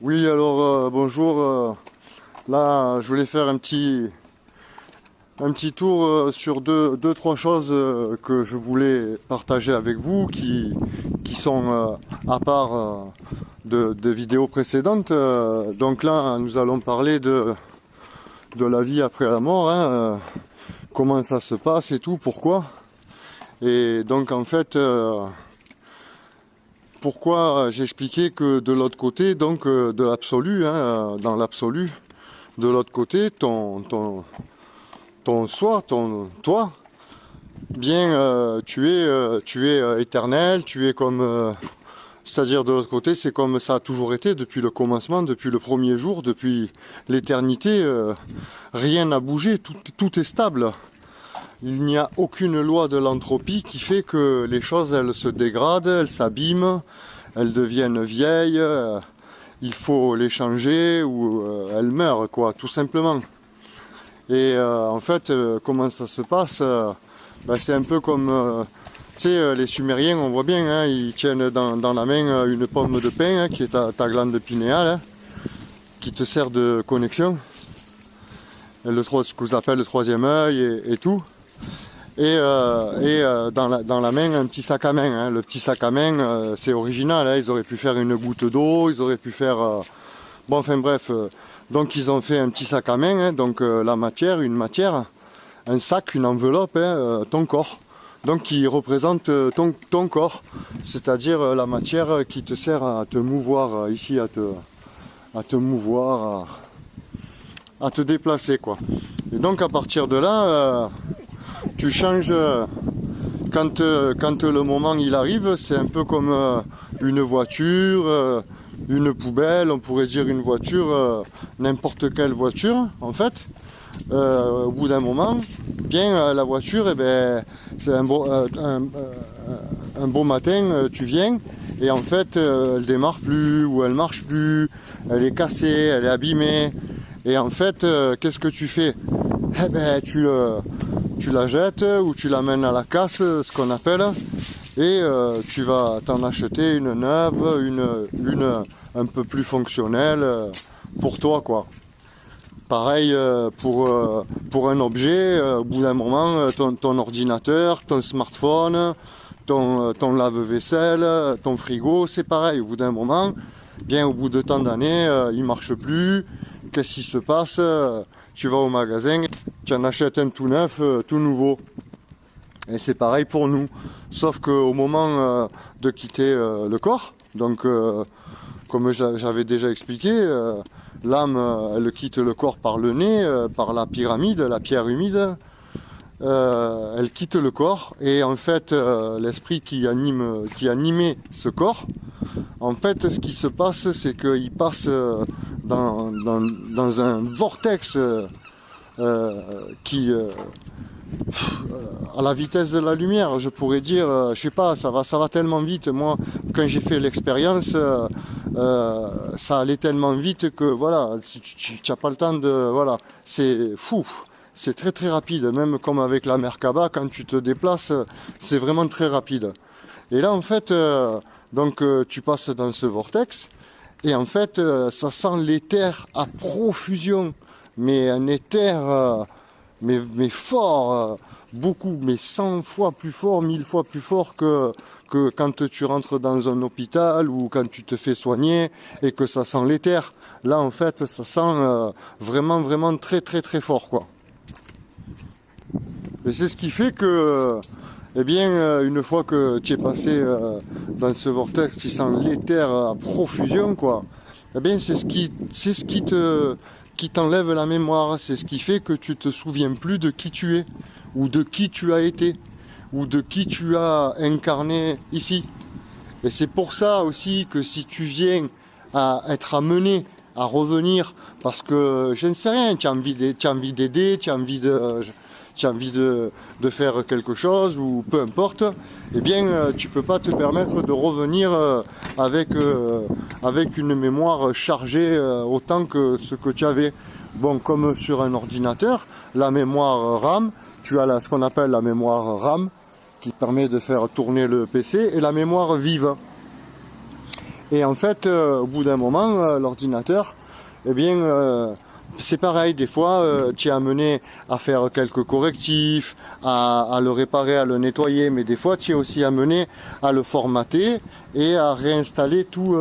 Oui, alors bonjour. Là, je voulais faire un petit tour sur deux, trois choses que je voulais partager avec vous, qui sont à part de vidéos précédentes. Donc là, nous allons parler de la vie après la mort, hein, comment ça se passe et tout, pourquoi. Et donc en fait, pourquoi j'expliquais que de l'autre côté, donc de l'absolu, hein, dans l'absolu, de l'autre côté, ton soi, toi, bien, tu es éternel, tu es comme, c'est-à-dire de l'autre côté, c'est comme ça a toujours été depuis le commencement, depuis le premier jour, depuis l'éternité, rien n'a bougé, tout est stable. Il n'y a aucune loi de l'entropie qui fait que les choses, elles se dégradent, elles s'abîment, elles deviennent vieilles, il faut les changer ou elles meurent, quoi, tout simplement. Et en fait, comment ça se passe c'est un peu comme, tu sais, les Sumériens, on voit bien, hein, ils tiennent dans la main une pomme de pain, hein, qui est ta glande pinéale, hein, qui te sert de connexion. Et ce que vous appelez le troisième œil et tout. Et dans la main, un petit sac à main. Hein. Le petit sac à main, c'est original. Hein. Ils auraient pu faire une goutte d'eau, ils auraient pu faire... bon, enfin bref. Donc ils ont fait un petit sac à main. Hein. Donc la matière, une matière, un sac, une enveloppe, hein, ton corps. Donc qui représente ton corps. C'est-à-dire la matière qui te sert à te mouvoir ici, à te mouvoir, à te déplacer, quoi. Et donc à partir de là... tu changes quand le moment il arrive, c'est un peu comme une voiture, une poubelle, on pourrait dire une voiture, n'importe quelle voiture en fait. Au bout d'un moment, bien la voiture, c'est un beau matin, tu viens et en fait elle démarre plus ou elle marche plus, elle est cassée, elle est abîmée et en fait qu'est-ce que tu fais? Tu la jettes ou tu l'amènes à la casse, ce qu'on appelle, et tu vas t'en acheter une neuve, une un peu plus fonctionnelle pour toi, quoi. Pareil pour un objet, au bout d'un moment, ton ordinateur, ton smartphone, ton lave-vaisselle, ton frigo, c'est pareil. Au bout d'un moment, bien au bout de tant d'années, il marche plus. Qu'est-ce qui se passe? Tu vas au magasin, tu en achètes un tout neuf, tout nouveau. Et c'est pareil pour nous. Sauf qu'au moment de quitter le corps, donc comme j'avais déjà expliqué, l'âme elle quitte le corps par le nez, par la pyramide, la pierre humide. Elle quitte le corps et en fait l'esprit qui animait ce corps, en fait ce qui se passe c'est qu'il passe dans un vortex qui à la vitesse de la lumière, je pourrais dire, je sais pas, ça va tellement vite. Moi, quand j'ai fait l'expérience, ça allait tellement vite que voilà, tu n'as pas le temps de, voilà, c'est fou. C'est très très rapide, même comme avec la Merkaba, quand tu te déplaces, c'est vraiment très rapide. Et là, en fait, tu passes dans ce vortex, et en fait, ça sent l'éther à profusion, mais un éther, mais fort, beaucoup, mais 100 fois plus fort, 1000 fois plus fort que quand tu rentres dans un hôpital ou quand tu te fais soigner et que ça sent l'éther. Là, en fait, ça sent vraiment, vraiment très très très fort, quoi. Et c'est ce qui fait que, une fois que tu es passé dans ce vortex qui sent l'éther à profusion, quoi, c'est ce qui t'enlève la mémoire, c'est ce qui fait que tu te souviens plus de qui tu es, ou de qui tu as été, ou de qui tu as incarné ici. Et c'est pour ça aussi que si tu viens à être amené à revenir, parce que je ne sais rien, tu as envie d'aider, tu as envie de faire quelque chose ou peu importe, tu peux pas te permettre de revenir avec une mémoire chargée autant que ce que tu avais. Bon, comme sur un ordinateur, la mémoire RAM, tu as ce qu'on appelle la mémoire RAM qui permet de faire tourner le PC et la mémoire vive. Et en fait, au bout d'un moment, l'ordinateur, eh bien, c'est pareil, des fois, tu es amené à faire quelques correctifs, à le réparer, à le nettoyer, mais des fois, tu es aussi amené à le formater et à réinstaller tout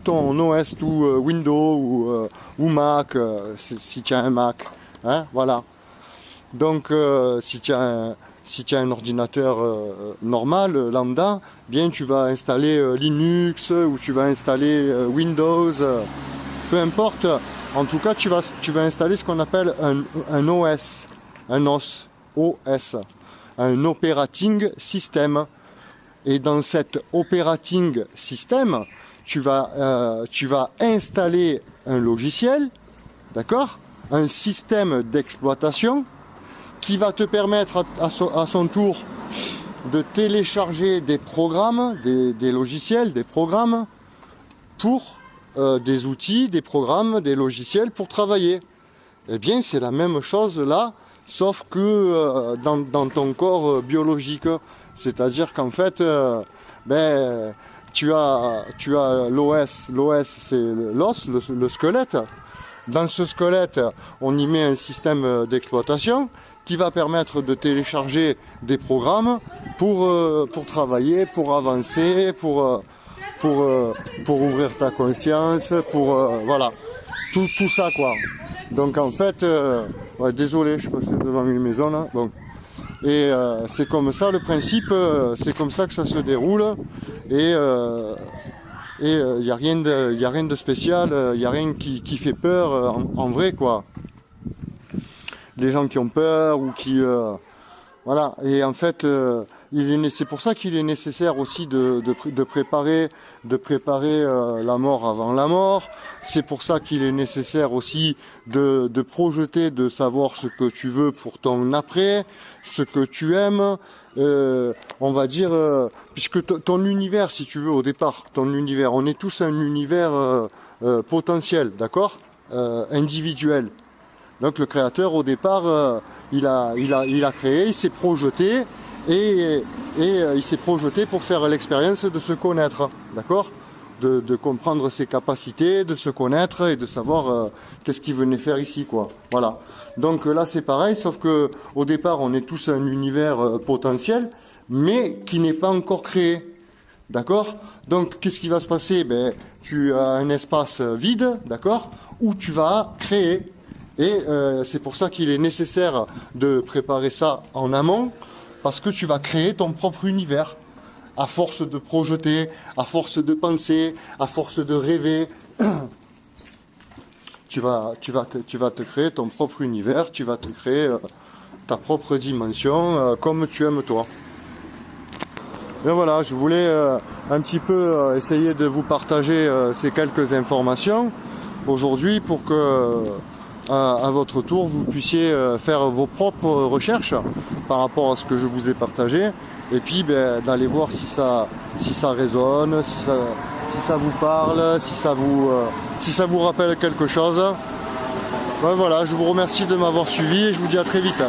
ton OS, tout Windows ou Mac, si tu as un Mac. Hein, voilà. Donc, si tu as un ordinateur normal, lambda, bien tu vas installer Linux ou tu vas installer Windows, peu importe. En tout cas, tu vas installer ce qu'on appelle un OS, un operating system. Et dans cet operating system, tu vas installer un logiciel, d'accord, un système d'exploitation qui va te permettre à son tour de télécharger des programmes, des logiciels, des programmes pour des outils, des programmes, des logiciels pour travailler. Eh bien, c'est la même chose là, sauf que dans ton corps biologique. C'est-à-dire qu'en fait, tu as l'OS. L'OS, c'est l'os, le squelette. Dans ce squelette, on y met un système d'exploitation qui va permettre de télécharger des programmes pour travailler, pour avancer, pour ouvrir ta conscience, voilà, tout ça quoi. Donc en fait, ouais, désolé, je suis passé devant une maison là. Bon. Et c'est comme ça le principe, c'est comme ça que ça se déroule. Et il n'y a rien de spécial, il n'y a rien qui fait peur en vrai quoi. Les gens qui ont peur ou qui voilà. Et en fait, c'est pour ça qu'il est nécessaire aussi de préparer la mort avant la mort. C'est pour ça qu'il est nécessaire aussi de projeter, de savoir ce que tu veux pour ton après, ce que tu aimes. On va dire, puisque ton univers, si tu veux, au départ, ton univers, on est tous un univers potentiel, d'accord, individuel. Donc le créateur, au départ, il a créé, il s'est projeté et il s'est projeté pour faire l'expérience de se connaître, d'accord, de comprendre ses capacités, de se connaître et de savoir qu'est-ce qu'il venait faire ici, quoi. Voilà. Donc là, c'est pareil, sauf que au départ, on est tous un univers potentiel, mais qui n'est pas encore créé. D'accord? Donc, qu'est-ce qui va se passer? Ben, tu as un espace vide, d'accord, où tu vas créer. Et c'est pour ça qu'il est nécessaire de préparer ça en amont, parce que tu vas créer ton propre univers. À force de projeter, à force de penser, à force de rêver, tu vas te créer ton propre univers, tu vas te créer ta propre dimension, comme tu aimes toi. Et voilà, je voulais un petit peu essayer de vous partager ces quelques informations aujourd'hui pour que à votre tour vous puissiez faire vos propres recherches par rapport à ce que je vous ai partagé, et puis d'aller voir si ça résonne, si ça vous parle, si ça vous rappelle quelque chose. Ben voilà, je vous remercie de m'avoir suivi et je vous dis à très vite.